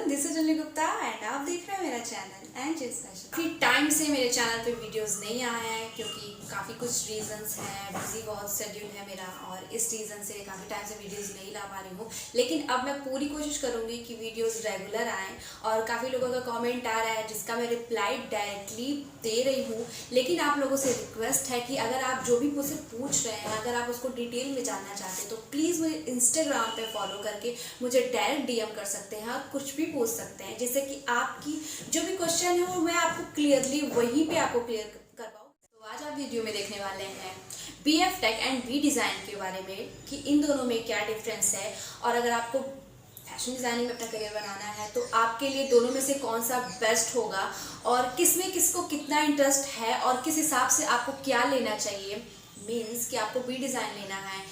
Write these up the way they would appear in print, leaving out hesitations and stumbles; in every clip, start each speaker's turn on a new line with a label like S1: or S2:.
S1: Everyone, this is Anil Gupta and आप देख रहे हैं मेरा चैनल एंड जिस फैशन। काफ़ी टाइम से मेरे चैनल पे वीडियोस नहीं आए हैं क्योंकि काफ़ी कुछ रीजंस हैं, बिजी बहुत शेड्यूल है मेरा और इस रीज़न से काफ़ी टाइम से वीडियोस नहीं ला पा रही हूँ। लेकिन अब मैं पूरी कोशिश करूँगी कि वीडियोस रेगुलर आएँ और काफ़ी लोगों का कमेंट आ रहा है जिसका मैं रिप्लाई डायरेक्टली दे रही हूँ। लेकिन आप लोगों से रिक्वेस्ट है कि अगर आप जो भी मुझसे पूछ रहे हैं, अगर आप उसको डिटेल में जानना चाहते हैं तो प्लीज़ मुझे इंस्टाग्राम पे फॉलो करके मुझे डायरेक्ट डीएम कर सकते हैं और कुछ भी पूछ सकते हैं, जिससे कि आपकी जो भी क्वेश्चन है वो मैं आपको क्लियरली वहीं पे आपको क्लियर कर पाऊँ। तो आज आप वीडियो में देखने वाले हैं BF tech and B design के बारे में कि इन दोनों में क्या डिफरेंस है, और अगर आपको फैशन डिज़ाइनिंग में अपना करियर बनाना है तो आपके लिए दोनों में से कौन सा बेस्ट होगा और किसमें किसको कितना इंटरेस्ट है और किस हिसाब से आपको क्या लेना चाहिए। मीन्स कि आपको बी डिज़ाइन लेना है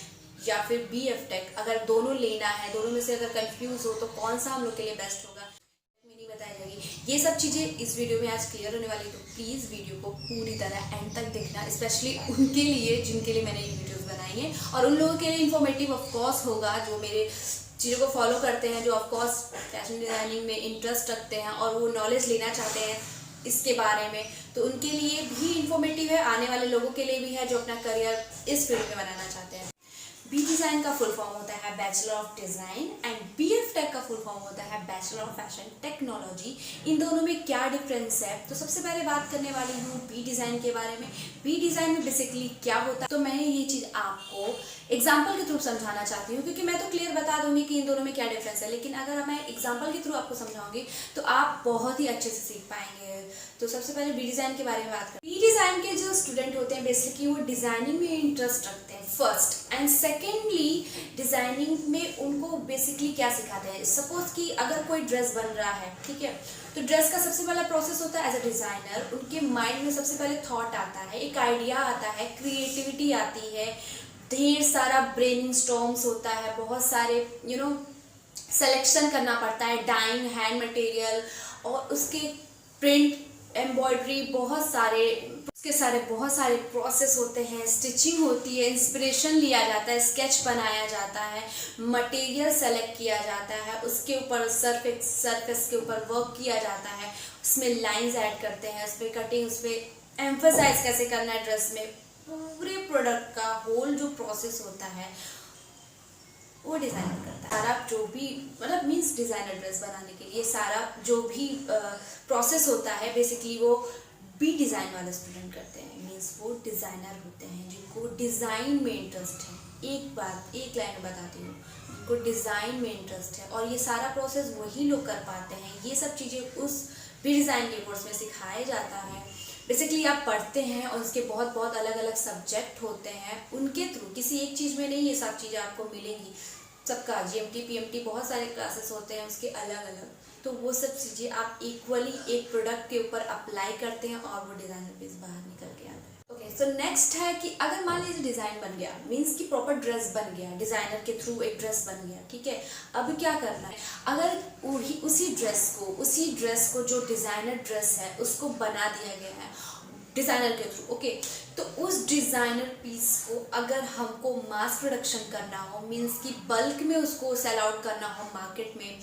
S1: या फिर BF टेक, अगर दोनों लेना है, दोनों में से अगर कंफ्यूज हो तो कौन सा हम लोग के लिए बेस्ट होगा मेरी बताई जाएगी। ये सब चीज़ें इस वीडियो में आज क्लियर होने वाली है, तो प्लीज़ वीडियो को पूरी तरह एंड तक देखना, स्पेशली उनके लिए जिनके लिए मैंने ये वीडियोस बनाई हैं और उन लोगों के लिए इन्फॉर्मेटिव ऑफकोर्स होगा जो मेरे चीज़ों को फॉलो करते हैं, जो ऑफकोर्स फैशन डिज़ाइनिंग में इंटरेस्ट रखते हैं और वो नॉलेज लेना चाहते हैं इसके बारे में, तो उनके लिए भी इंफॉर्मेटिव है, आने वाले लोगों के लिए भी है जो अपना करियर इस फील्ड में बनाना चाहते हैं। बी डिज़ाइन का फुल फॉर्म होता है bachelor of design and BF tech का फुल फॉर्म होता है बैचलर ऑफ फैशन टेक्नोलॉजी। इन दोनों में क्या डिफरेंस है, तो सबसे पहले बात करने वाली हूँ बी डिज़ाइन के बारे में। बी डिज़ाइन में बेसिकली क्या होता है, तो मैं ये चीज़ आपको एग्जाम्पल के थ्रू समझाना चाहती हूँ, क्योंकि मैं तो क्लियर बता दूंगी कि इन दोनों में क्या डिफरेंस है, लेकिन अगर मैं एग्जाम्पल के थ्रू आपको समझाऊंगी तो आप बहुत ही अच्छे से सीख पाएंगे। तो सबसे पहले बी डिज़ाइन के बारे में बात करें। बी डिज़ाइन के जो स्टूडेंट होते हैं बेसिकली वो डिज़ाइनिंग में इंटरेस्ट रखते हैं फर्स्ट, एंड सेकेंडली डिज़ाइनिंग में उनको बेसिकली क्या सिखाते हैं। सपोज कि अगर कोई ड्रेस बन रहा है, ठीक है, तो ड्रेस का सबसे पहला प्रोसेस होता है एज अ डिज़ाइनर, उनके माइंड में सबसे पहले थॉट आता है, एक आइडिया आता है, क्रिएटिविटी आती है, ढेर सारा ब्रेनस्टॉर्म्स होता है, बहुत सारे सिलेक्शन करना पड़ता है, डाइंग, हैंड मटेरियल और उसके प्रिंट, एम्ब्रॉयडरी, बहुत सारे प्रोसेस होते हैं, स्टिचिंग होती है, इंस्पिरेशन लिया जाता है, स्केच बनाया जाता है, मटेरियल सेलेक्ट किया जाता है, उसके ऊपर सरफेस के ऊपर वर्क किया जाता है, उसमें लाइंस ऐड करते हैं, उस पर कटिंग, उस पर एम्फसाइज कैसे करना है ड्रेस में, पूरे प्रोडक्ट का होल जो प्रोसेस होता है वो डिज़ाइनर करता है। सारा जो भी मीन्स डिज़ाइनर ड्रेस बनाने के लिए सारा जो भी प्रोसेस होता है बेसिकली वो बी डिज़ाइन वाले स्टूडेंट करते हैं। मीन्स वो डिज़ाइनर होते हैं जिनको डिज़ाइन में इंटरेस्ट है। एक लाइन में बताती हूँ, जिनको डिज़ाइन में इंटरेस्ट है और ये सारा प्रोसेस वही लोग कर पाते हैं। ये सब चीज़ें उस बी डिज़ाइन के कोर्स में सिखाया जाता है। बेसिकली आप पढ़ते हैं और उसके बहुत अलग अलग सब्जेक्ट होते हैं, उनके थ्रू किसी एक चीज़ में नहीं ये सब चीज़ें आपको मिलेंगी। सबका GMT PMT बहुत सारे क्लासेस होते हैं उसके अलग अलग, तो वो सब चीज़ें आप इक्वली एक प्रोडक्ट के ऊपर अप्लाई करते हैं और वो डिज़ाइनर पीस बाहर निकल के आता है। ओके, सो नेक्स्ट है कि अगर मान लीजिए डिज़ाइन बन गया, मीन्स कि प्रॉपर ड्रेस बन गया, डिज़ाइनर के थ्रू एक ड्रेस बन गया, ठीक है, अब क्या करना है। अगर उसी ड्रेस को जो डिज़ाइनर ड्रेस है उसको बना दिया गया है डिज़ाइनर के थ्रू, ओके, तो उस डिज़ाइनर पीस को अगर हमको मास प्रोडक्शन करना हो, मीन्स कि बल्क में उसको सेल आउट करना हो मार्केट में,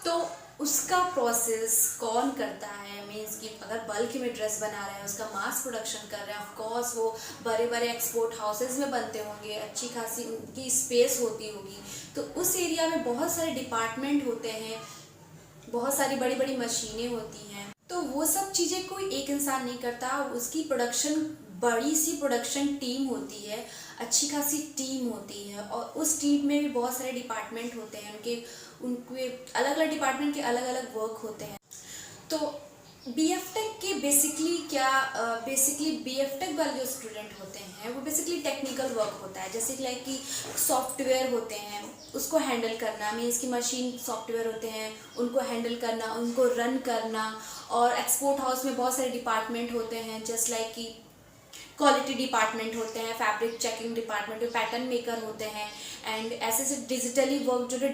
S1: तो उसका प्रोसेस कौन करता है। मीन्स कि अगर बल्क में ड्रेस बना रहे हैं, उसका मास प्रोडक्शन कर रहे हैं, ऑफकोर्स वो बड़े बड़े एक्सपोर्ट हाउसेज में बनते होंगे, अच्छी खासी उनकी स्पेस होती होगी, तो उस एरिया में बहुत सारे डिपार्टमेंट होते हैं, बहुत सारी बड़ी बड़ी मशीनें होती हैं, तो वो सब चीज़ें कोई एक इंसान नहीं करता। उसकी बड़ी सी प्रोडक्शन टीम होती है, अच्छी खासी टीम होती है और उस टीम में भी बहुत सारे डिपार्टमेंट होते हैं, उनके अलग अलग डिपार्टमेंट के अलग अलग वर्क होते हैं। तो BF टेक के बेसिकली BF टेक वाले जो स्टूडेंट होते हैं वो बेसिकली टेक्निकल वर्क होता है, जैसे लाइक कि सॉफ्टवेयर होते हैं उसको हैंडल करना, मीन्स की मशीन सॉफ्टवेयर होते हैं उनको हैंडल करना, उनको रन करना, और एक्सपोर्ट हाउस में बहुत सारे डिपार्टमेंट होते हैं, जस्ट लाइक कि क्वालिटी डिपार्टमेंट होते हैं, fabric checking department, pattern maker होते हैं, एंड ऐसे डिजिटली वर्क जो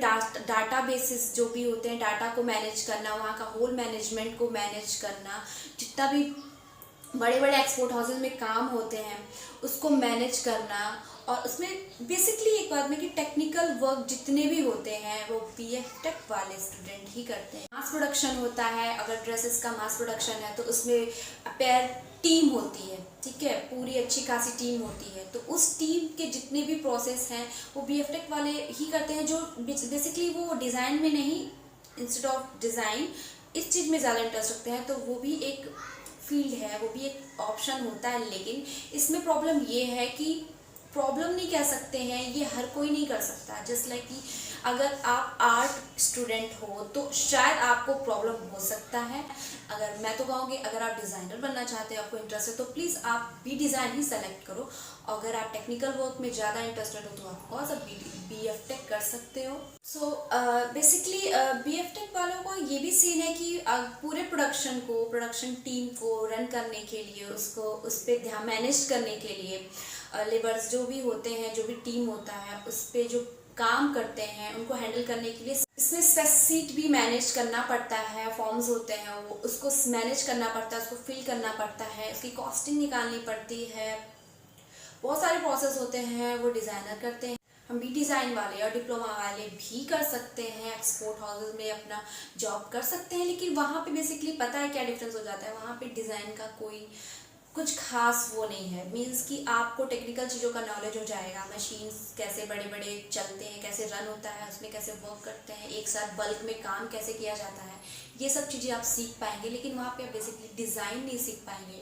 S1: डाटा बेसिस जो भी होते हैं, डाटा को मैनेज करना, वहाँ का होल मैनेजमेंट को मैनेज करना, जितना भी बड़े बड़े एक्सपोर्ट हाउसेज में काम होते हैं, उसको मैनेज करना, और उसमें बेसिकली एक बात में कि टेक्निकल वर्क जितने भी होते हैं वो BF टेक वाले स्टूडेंट ही करते हैं। मास प्रोडक्शन होता है, अगर ड्रेसेस का मास प्रोडक्शन है तो उसमें पेयर टीम होती है, ठीक है, पूरी अच्छी खासी टीम होती है, तो उस टीम के जितने भी प्रोसेस हैं वो BF टेक वाले ही करते हैं, जो बेसिकली वो डिज़ाइन में नहीं, इंस्टेड ऑफ डिज़ाइन इस चीज़ में ज़्यादा इंटरेस्ट रखते हैं, तो वो भी एक फील्ड है, वो भी एक ऑप्शन होता है। लेकिन इसमें प्रॉब्लम ये है कि प्रॉब्लम नहीं कह सकते हैं, ये हर कोई नहीं कर सकता। जस्ट लाइक कि अगर आप आर्ट स्टूडेंट हो तो शायद आपको प्रॉब्लम हो सकता है। अगर मैं तो कहूँगी अगर आप डिज़ाइनर बनना चाहते हैं, आपको इंटरेस्ट है, तो प्लीज़ आप भी डिज़ाइन ही सेलेक्ट करो। अगर आप टेक्निकल वर्क में ज़्यादा इंटरेस्टेड हो तो आप कौन सा BF टेक कर सकते हो। सो बेसिकली BF टेक वालों को ये भी सीन है कि पूरे प्रोडक्शन टीम को रन करने के लिए, उसको उस पर ध्यान मैनेज करने के लिए लेबर्स जो भी होते हैं, जो भी टीम होता है, उस पर जो काम करते हैं उनको हैंडल करने के लिए इसमें स्प्रेडशीट भी मैनेज करना पड़ता है, फॉर्म्स होते हैं वो उसको मैनेज करना पड़ता है, उसको फिल करना पड़ता है, उसकी कॉस्टिंग निकालनी पड़ती है, बहुत सारे प्रोसेस होते हैं, वो डिज़ाइनर करते हैं। हम भी डिज़ाइन वाले और डिप्लोमा वाले भी कर सकते हैं, एक्सपोर्ट हाउसेज में अपना जॉब कर सकते हैं, लेकिन वहाँ पे बेसिकली पता है क्या डिफरेंस हो जाता है, वहाँ पे डिज़ाइन का कोई कुछ खास वो नहीं है। मीन्स कि आपको टेक्निकल चीज़ों का नॉलेज हो जाएगा, मशीन्स कैसे बड़े बड़े चलते हैं, कैसे रन होता है, उसमें कैसे वर्क करते हैं, एक साथ बल्क में काम कैसे किया जाता है, ये सब चीज़ें आप सीख पाएंगे। लेकिन वहाँ पे आप बेसिकली डिज़ाइन नहीं सीख पाएंगे,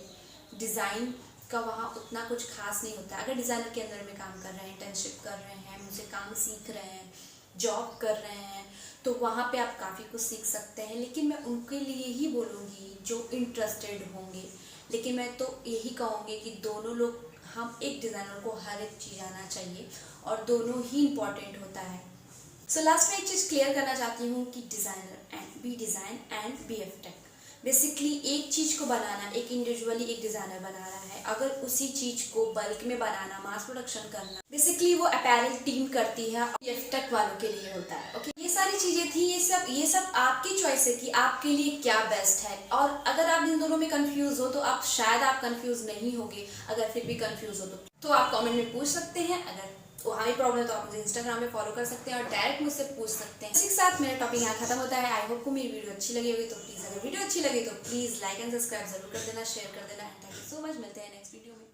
S1: डिज़ाइन का वहाँ उतना कुछ खास नहीं होता है। अगर डिज़ाइनर के अंदर में काम कर रहे हैं, इंटर्नशिप कर रहे हैं, मुझसे काम सीख रहे हैं, जॉब कर रहे हैं, तो वहाँ पे आप काफ़ी कुछ सीख सकते हैं। लेकिन मैं उनके लिए ही बोलूँगी जो इंटरेस्टेड होंगे। लेकिन मैं तो यही कहूँगी कि दोनों लोग, हम एक डिज़ाइनर को हर एक चीज़ आना चाहिए और दोनों ही इम्पॉर्टेंट होता है। सो लास्ट में एक चीज़ क्लियर करना चाहती हूँ कि designer and BF tech basically एक चीज़ को बनाना, एक इंडिविजुअली एक डिज़ाइनर बना रहा है, अगर उसी चीज़ को बल्क में बनाना, मास प्रोडक्शन करना, बेसिकली वो अपैरल टीम करती है, BF टेक वालों के लिए होता है। ओके, ये सारी चीज़ें थी, ये सब आपकी चॉइस है कि आपके लिए क्या बेस्ट है। और अगर आप इन दोनों में कंफ्यूज हो तो आप शायद आप कंफ्यूज नहीं होगे, अगर फिर भी कंफ्यूज हो तो आप कमेंट में पूछ सकते हैं। अगर वहाँ भी प्रॉब्लम है तो आप मुझे इंस्टाग्राम पे फॉलो कर सकते हैं और डायरेक्ट मुझसे पूछ सकते हैं। इसी के साथ मेरा टॉपिक यहाँ खत्म होता है। आई होप को मेरी वीडियो अच्छी लगी होगी, तो प्लीज़ अगर वीडियो अच्छी लगी तो प्लीज़ लाइक एंड सब्सक्राइब जरूर कर देना, शेयर कर देना। थैंक यू सो मच, मिलते हैं नेक्स्ट वीडियो में।